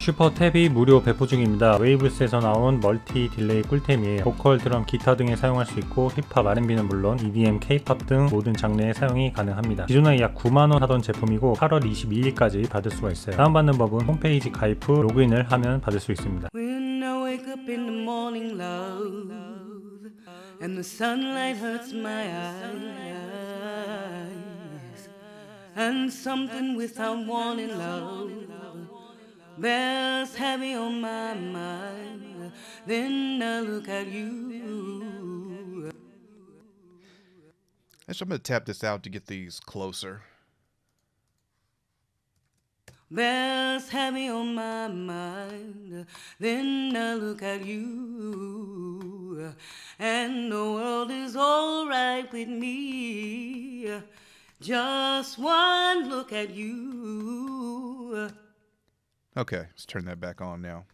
슈퍼탭이 무료 배포 중입니다. 웨이브스에서 나온 멀티 딜레이 꿀템이에요. 보컬, 드럼, 기타 등에 사용할 수 있고 힙합, R&B는 물론 EDM, K-팝 등 모든 장르에 사용이 가능합니다. 기존에 약 9만원 하던 제품이고 8월 22일까지 받을 수가 있어요. 다운받는 법은 홈페이지 가입 후 로그인을 하면 받을 수 있습니다. When I wake up in the morning, love, and the sunlight hurts my eyes, and something without warning, love, bears heavy on my mind. Then I look at you. Actually, I'm going to tap this out to get these closer. Bears heavy on my mind. Then I look at you, and the world is all right with me. Just one look at you. Okay, let's turn that back on now.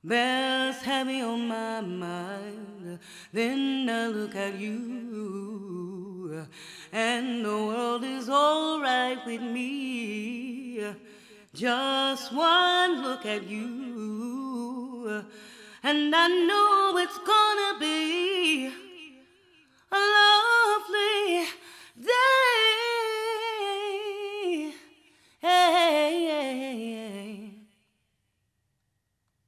Bears heavy on my mind. Then I look at you, and the world is all right with me. Just one look at you, and I know it's gonna be a lovely day.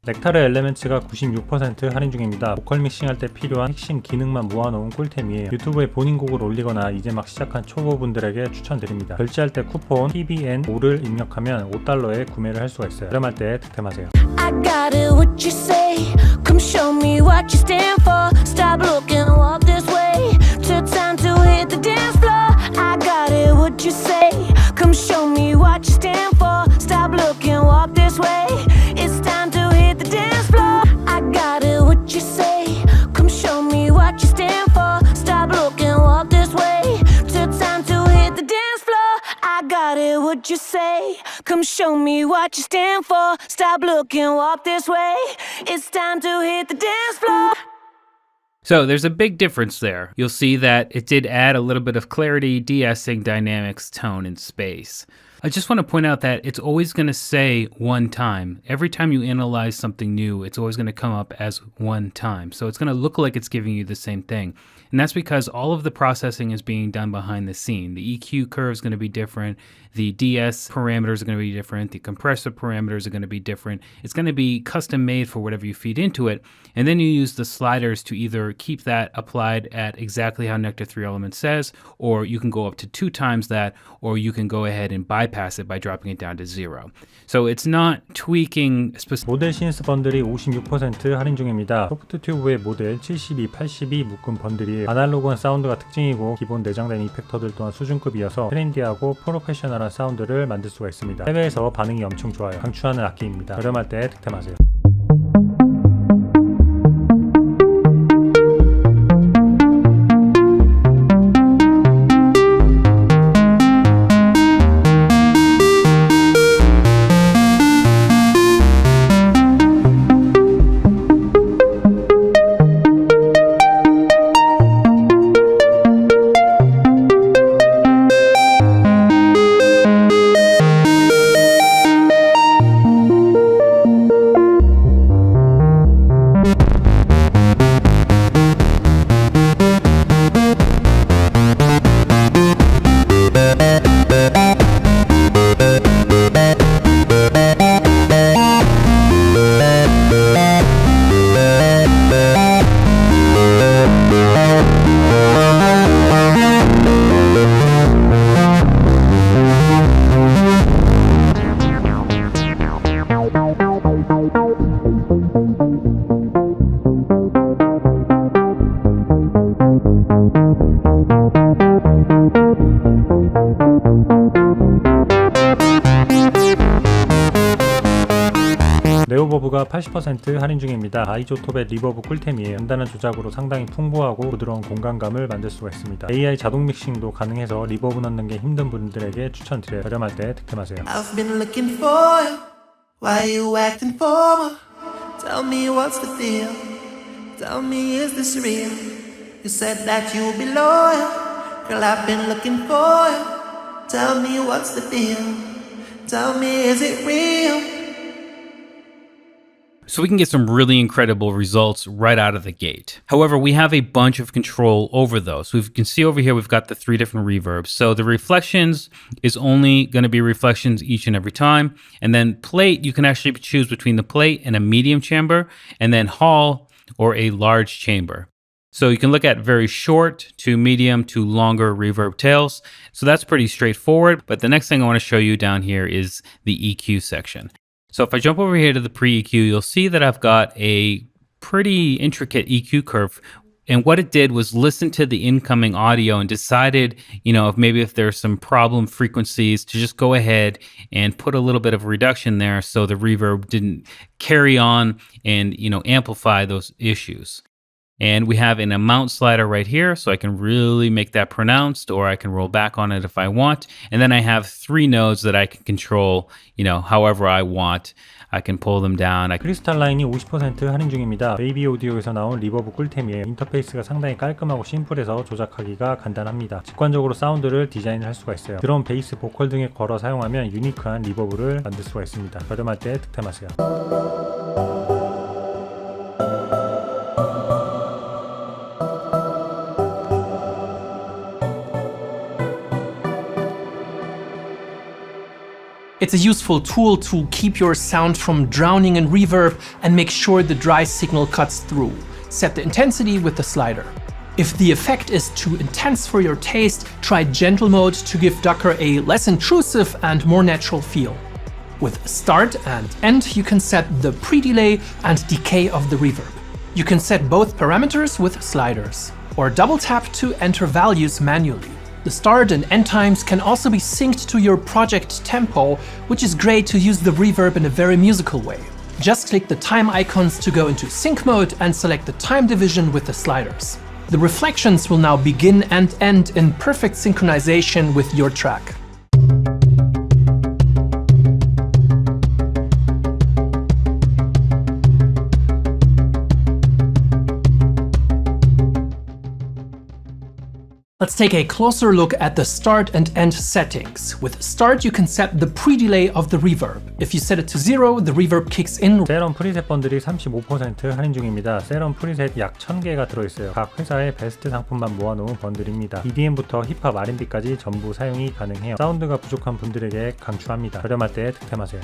넥타르 엘레멘츠가 96% 할인 중입니다. 보컬 믹싱할 때 필요한 핵심 기능만 모아놓은 꿀템이에요. 유튜브에 본인 곡을 올리거나 이제 막 시작한 초보분들에게 추천드립니다. 결제할 때 쿠폰 TBN5를 입력하면 $5에 구매를 할 수가 있어요. 저렴할 때 득템하세요. I got it, what you say? Come show me what you stand for. Stop looking, walk this way. Took time to hit the dance floor. I got it, what you say? Come show me what you stand for. Stop looking, walk this way. It's time to hit the dance floor. I got it, what you say? Come show me what you stand for. Stop looking, walk this way. Took time to hit the dance floor. I got it, what you say? Come show me what you stand for. Stop looking, walk this way. It's time to hit the dance floor. So there's a big difference there. You'll see that it did add a little bit of clarity, de-essing, dynamics, tone, and space. I just want to point out that it's always going to say one time. Every time you analyze something new, it's always going to come up as one time. So it's going to look like it's giving you the same thing. And that's because all of the processing is being done behind the scene. The EQ curve is going to be different. The DS parameters are going to be different. The compressor parameters are going to be different. It's going to be custom made for whatever you feed into it. And then you use the sliders to either keep that applied at exactly how Nectar 3 Elements says, or you can go up to 2 times that, or you can go ahead and bypass it by dropping it down to 0. So it's not tweaking specific. 모델 신스 번들이 56% 할인 중입니다. 소프트튜브의 모델 72, 82 묶음 번들이 아날로그한 사운드가 특징이고 기본 내장된 이펙터들 또한 수준급이어서 트렌디하고 프로페셔널한 사운드를 만들 수가 있습니다. 해외에서 반응이 엄청 좋아요. 강추하는 악기입니다. 저렴할 때 득템하세요. 네오버브가 80% 할인 중입니다. 아이조톱의 리버브 꿀템이에요. 간단한 조작으로 상당히 풍부하고 부드러운 공간감을 만들 수가 있습니다. AI 자동 믹싱도 가능해서 리버브 넣는 게 힘든 분들에게 추천드려요. 저렴할 때 득템하세요. I've been looking for you. Why you acting formal? Tell me what's the deal. Tell me is this real? You said that you'll be loyal. Girl, I've been looking for you. Tell me what's the deal. Tell me is it real? So we can get some really incredible results right out of the gate. However, we have a bunch of control over those. We can see over here, we've got the 3 different reverbs. So the reflections is only going to be reflections each and every time. And then plate, you can actually choose between the plate and a medium chamber, and then hall or a large chamber. So you can look at very short to medium to longer reverb tails. So that's pretty straightforward. But the next thing I want to show you down here is the EQ section. So if I jump over here to the pre-EQ, you'll see that I've got a pretty intricate EQ curve. And what it did was listen to the incoming audio and decided, if there's some problem frequencies, to just go ahead and put a little bit of a reduction there so the reverb didn't carry on and, amplify those issues. And we have an amount slider right here, so I can really make that pronounced, or I can roll back on it if I want. And then I have 3 nodes that I can control, however I want. I can pull them down. 크리스탈라인이 50% 할인 중입니다. 베이비 오디오에서 나온 리버브 꿀템이에요. 인터페이스가 상당히 깔끔하고 심플해서 조작하기가 간단합니다. 직관적으로 사운드를 디자인할 수가 있어요. 드럼, 베이스, 보컬 등에 걸어 사용하면 유니크한 리버브를 만들 수가 있습니다. 저렴할 때 득템하세요. It's a useful tool to keep your sound from drowning in reverb and make sure the dry signal cuts through. Set the intensity with the slider. If the effect is too intense for your taste, try gentle mode to give Docker a less intrusive and more natural feel. With start and end, you can set the pre-delay and decay of the reverb. You can set both parameters with sliders, or double tap to enter values manually. The start and end times can also be synced to your project tempo, which is great to use the reverb in a very musical way. Just click the time icons to go into sync mode and select the time division with the sliders. The reflections will now begin and end in perfect synchronization with your track. Let's take a closer look at the start and end settings. With start, you can set the pre-delay of the reverb. If you set it to 0, the reverb kicks in. 세럼 프리셋 번들이 35% 할인 중입니다. 세럼 프리셋 약 1000개가 들어있어요. 각 회사의 베스트 상품만 모아놓은 번들입니다. EDM부터 힙합, R&B까지 전부 사용이 가능해요. 사운드가 부족한 분들에게 강추합니다. 저렴할 때 득템하세요.